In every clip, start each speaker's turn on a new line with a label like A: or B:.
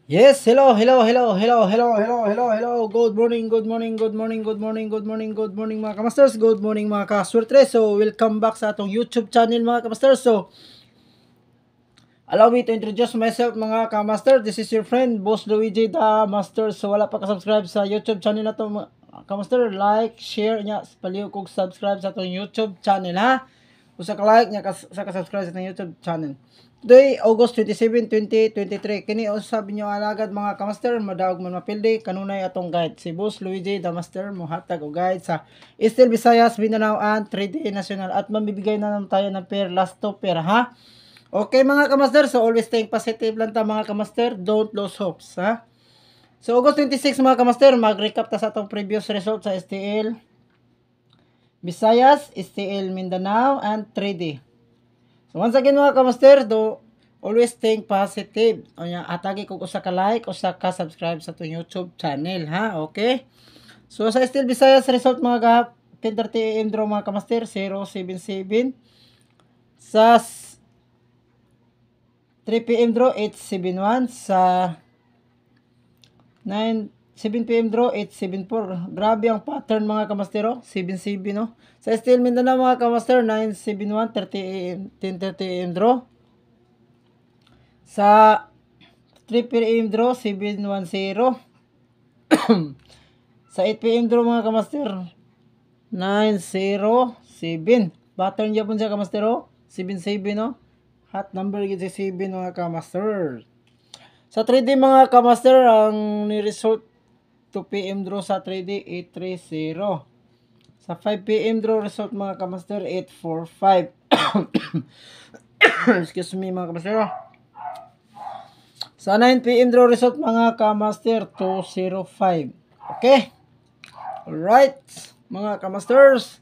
A: Yes, hello, hello, hello, hello, hello, hello, hello, hello. Good morning, good morning, good morning, good morning, good morning, good morning mga kamasters. Good morning mga kaswerte. So, welcome back sa atong YouTube channel mga kamasters. So, allow me to introduce myself mga kamaster. This is your friend, Boss Luigi the Master. So, wala pa ka-subscribe sa YouTube channel na to mga kamaster. Like, share niya, paliw kog subscribe sa atong YouTube channel ha. Usa ka like niya sa ka-subscribe sa atong YouTube channel. Today, August 27, 2023. Kini usab inyo alagad mga kamaster, madaog man mapildi kanunay atong guide. Si Boss Luigi the Master mohatag og guide sa Eastern Visayas, Mindanao and 3D National at mamibigay na naman tayo ng pair last to pair ha. Okay mga kamaster, so always think positive lang ta mga kamaster, don't lose hopes ha. So August 26 mga kamaster, mag-recap ta sa atong previous result sa STL Visayas, STL Mindanao and 3D. So once again mga kamaster, always think positive. O nya atagi kog usa ka like, usa ka subscribe sa atong YouTube channel ha. Okay? So sa Still Visayas result mga gahap 10:30 AM draw mga kamaster 077. Sa 3 PM draw 871, sa 7 PM draw 874. Grabe ang pattern mga kamastero, 77 no. Sa Still Mindanao mga kamaster 971 30 AM 10:30 AM draw. Sa 3 PM draw 710. Sa 8 PM draw mga kamaster 907. Pattern yapon siya kamastero, 77 no. Hot number gid si 7 mga kamaster. Sa 3D mga kamaster, ang ni-result 2 PM draw sa 3D 830. Sa 5 PM draw result mga kamaster 845. Excuse me mga kamaster. Sa 9 PM draw result mga kamaster 205. Okay? Alright, mga kamasters.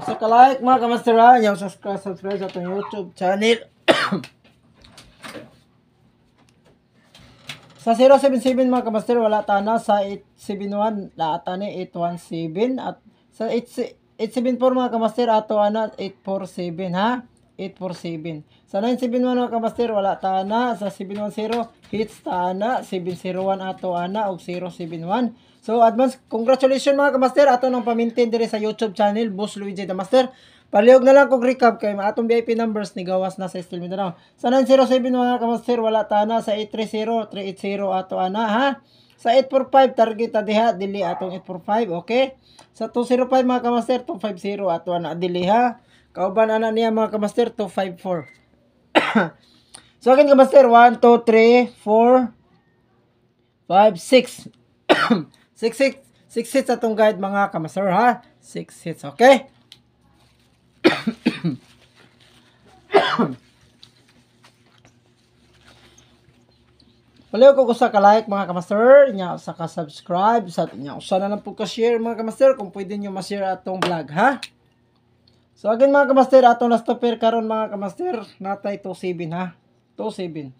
A: Sa ka-like mga kamaster ha, yung subscribe sa itong YouTube channel. Sa 077 mga kamaster, wala tana. Sa 871, laata ni 817. At sa 874 mga kamaster, ato ana 847 ha. 847. Sa 971 mga kamaster, wala tana. Sa 710, hits tana. 701 ato ana og 071. So advance congratulations mga kamaster, ato nang pamintin dire sa YouTube channel Boss Luigi the Master. Palihog na lang kog recap kay atong VIP numbers ni gawas na sa Still Mindanao. Sa 907 mga kamaster wala tana. Sa 830 380 ato ana ha. Sa 845 target diha dili atong 845 okay. Sa 205 mga kamaster 250 ato ana dili ha. Kauban ana niya mga kamaster 254. So again kamaster 1 2 3 4 5 6 6 hits atong guide mga kamaster ha. 6 hits okay. Paliw ko sa ka-like mga kamaster, nya sa ka-subscribe, sa nya usa na lang po ka-share mga kamaster kung pwede niyo ma-share atong vlog ha. So again mga kamaster, atong last pair karon mga kamaster, natay 27 ha. 27.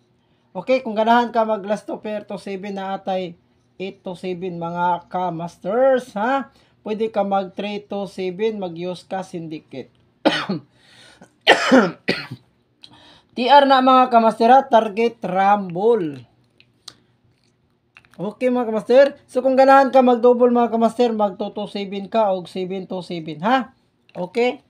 A: Okay, kung ganahan ka mag last pair 27 na atay 827 mga kamasters ha. Pwede ka mag 327, mag-use ka syndicate. TR na mga kamastera, target rumble. Okay mga kamaster. So kung ganahan ka mag-double mga kamaster, mag 227 ka o 727 ha. Okay?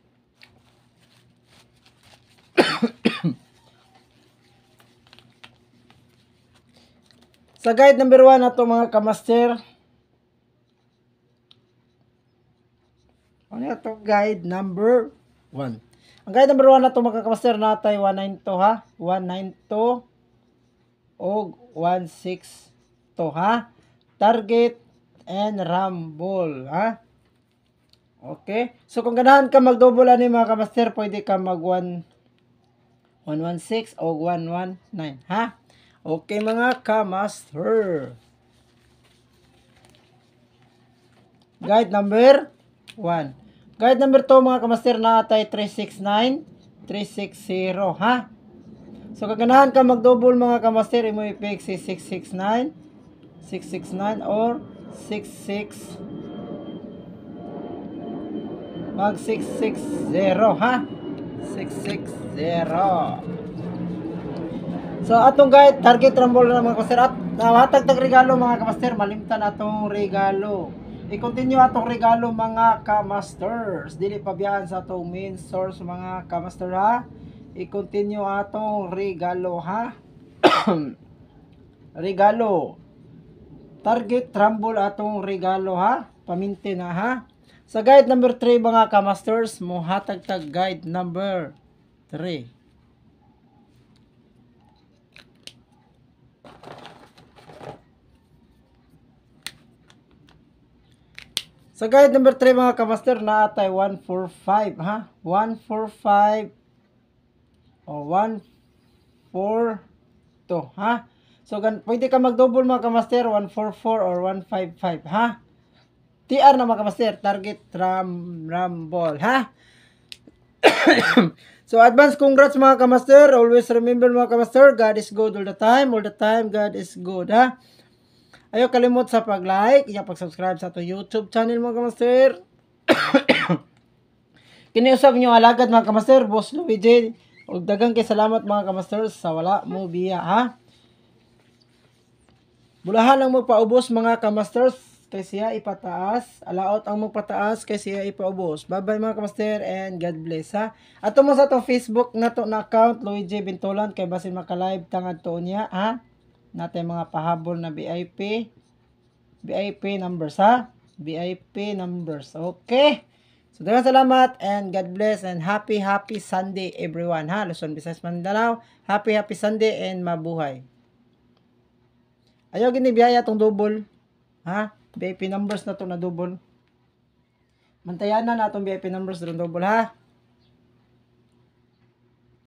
A: Sa guide number 1 na to mga kamaster. Ano to guide number 1? Ang guide number 1 na to mga kamaster natay 192 ha. 192 o 16 to ha. Target and rumble ha. Okay. So kung ganahan ka mag-double ani mga kamaster, pwede ka mag 116 o 119 ha. Okay mga kamaster. Guide number 1. Guide number 2 mga kamaster natay 369 360 ha. So kaganahan ka mag-double mga kamaster, imo i-pick si 669 or 66 mag 660 ha. 660. So atong guide target rumble na mga kamaster at hatag tag regalo mga kamaster, malimtan atong regalo. I-continue atong regalo mga kamasters. Dili pa biyan sa atong main source mga kamaster ha. I-continue atong regalo ha. Regalo. Target rumble atong regalo ha. Paminti na ha. Sa guide number 3 mga kamasters, mo hatag tag guide number 3. Sa guide number 3 mga kamaster, naatay 145 ha. 145 o 142 ha. So pwede ka mag-double mga kamaster, 144 or 155 ha. TR na mga kamaster, target rumble ha. So advance congrats mga kamaster. Always remember mga kamaster, God is good all the time. All the time God is good ha. Ayaw kalimot sa pag-like, iya pag-subscribe sa ato YouTube channel mga kamaster. Kiniusap nyo alagad mga kamaster, Boss Luigi. Ug daghang kay salamat mga kamaster sa wala mo biya ha. Bulahan ang magpaubos mga kamasters kay siya ipataas. Alaot ang magpataas kay siya ipaubos. Bye-bye mga kamaster and God bless ha. Ato mo sa itong Facebook na to na account, Luigi Bintolan, kay basin maka-live tangad to niya ha. Natin mga pahabol na VIP numbers ha. VIP numbers. Okay. So daghang salamat and God bless and happy Sunday everyone ha. Luzon, Visayas, Mindanao. Happy Sunday and mabuhay. Ayaw gini biyaya tong double. Ha? VIP numbers na to na double. Mantayanan na atong VIP numbers doon double ha.